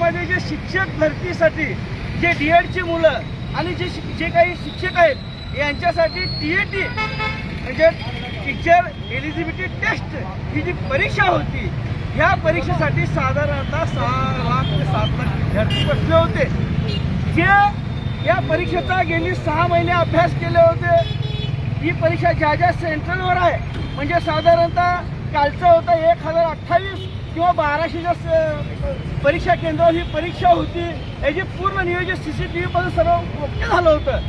राज्यामध्ये जे शिक्षक भरतीसाठी जे DEDची मुलं आणि जे काही शिक्षक आहेत यांच्यासाठी TET म्हणजे टीचर एलिजिबिलिटी टेस्ट ही जी परीक्षा होती, ह्या परीक्षेसाठी साधारणतः 6 लाख ते 7 लाख विद्यार्थी बसले होते, जे या परीक्षेचा गेली 6 महिने अभ्यास केले होते। ही परीक्षा ज्या सेंट्रलवर आहे म्हणजे साधारणतः कालचं होतं 1028 किंवा 1200 परीक्षा केंद्रावर ही परीक्षा होती। याची पूर्ण नियोजित CCTV पण सर्व ओके झालं होतं।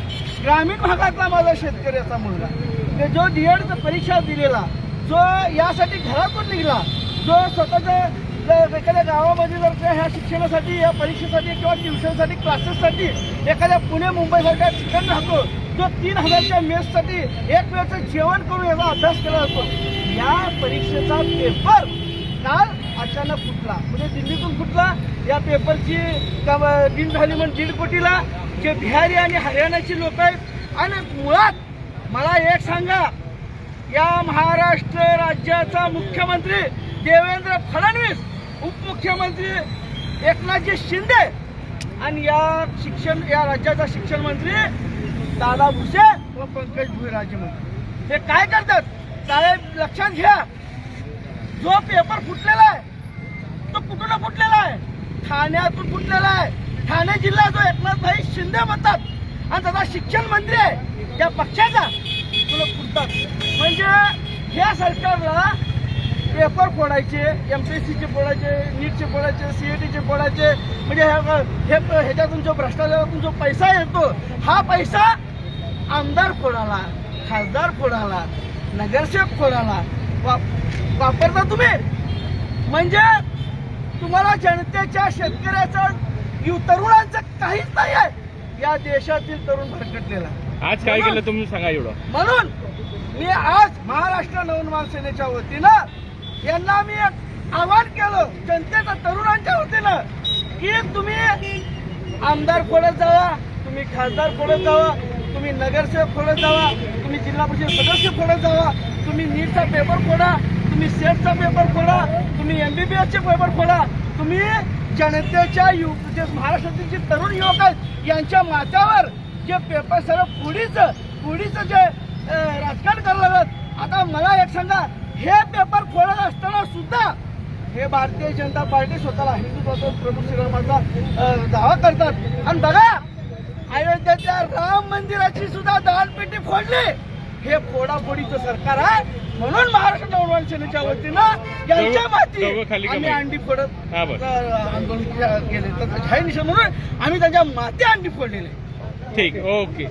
ग्रामीण भागातला माझा शेतकऱ्याचा मुलगा जो DEDचा परीक्षा दिलेला, जो यासाठी घरातून निघाला, जो स्वतःच्या एखाद्या गावामध्ये जर ह्या शिक्षणासाठी या परीक्षेसाठी किंवा ट्युशनसाठी क्लासेससाठी एखाद्या पुणे मुंबईसारख्या ठिकाणी राहतो, जो 3000च्या मेससाठी एक वेळचं जेवण करून याचा अभ्यास केला जातो, या परीक्षेचा पेपर काल अचानक फुटला, म्हणजे दिल्लीतून फुटला। या पेपरची दिन झाली म्हणून 1.5 कोटीला जे बिहारी आणि हरियाणाची लोक आहेत। आणि मुळात मला एक सांगा, या महाराष्ट्र राज्याचा मुख्यमंत्री देवेंद्र फडणवीस, उपमुख्यमंत्री एकनाथजी शिंदे आणि या राज्याचा शिक्षण मंत्री दादा भुसे व पंकज भुई राज्यमंत्री हे काय करतात साहेब लक्षात घ्या। जो पेपर फुटलेला आहे तो कुठून फुटलेला आहे? ठाण्यातून फुटलेला आहे। ठाणे जिल्हा जो एकनाथभाई शिंदे म्हणतात आणि त्याचा शिक्षण मंत्री आहे त्या पक्षाचा तुला फुटतात। म्हणजे ह्या सरकारला पेपर फोडायचे, MPSCचे फोडायचे, नीटचे फोडायचे, CETचे फोडायचे, म्हणजे ह्याच्यातून जो भ्रष्टाचारातून जो पैसा येतो हा पैसा आमदार फोडाला, खासदार फोडाला, नगरसेवक फोडाला वापरता तुम्ही। म्हणजे तुम्हाला जनतेच्या शेतकऱ्याचं तरुणांचं काहीच नाही आहे। या देशातील तरुण भरकटलेला आज काय केलं तुम्ही सांगा एवढं। म्हणून मी आज महाराष्ट्र नवनिर्माण सेनेच्या वतीनं यांना मी एक आवाहन केलं जनतेच्या तरुणांच्या वतीनं की तुम्ही आमदार फोडत जावा, तुम्ही खासदार फोडत जावा, तुम्ही नगरसेवक फोडत जावा, तुम्ही जिल्हा परिषद सदस्य फोडत जावा, तुम्ही नीटचा पेपर फोडा, तुम्ही सेटचा पेपर फोडा, तुम्ही MBBSचे पेपर फोडा, तुम्ही जनतेच्या जे महाराष्ट्रातील जे तरुण युवक आहेत यांच्या माथ्यावर जे पेपर सर्व पुढीचं जे राजकारण करणार। आता मला एक सांगा, हे पेपर फोडत असताना सुद्धा हे भारतीय जनता पार्टी स्वतःला हिंदुत्वाचा प्रमुख श्रीरामाचा दावा करतात। आणि बघा अयोध्येच्या राम मंदिराची सुद्धा दानपेटी फोडली। हे फोडाफोडीचं सरकार आहे। म्हणून महाराष्ट्र नवनिर्माण सेनेच्या वतीनं यांच्या माती आम्ही अंडी फोडत आंदोलन केले, तर जाहीर निषेध म्हणून आम्ही त्यांच्या माती अंडी फोडलेले। ठीक, ओके।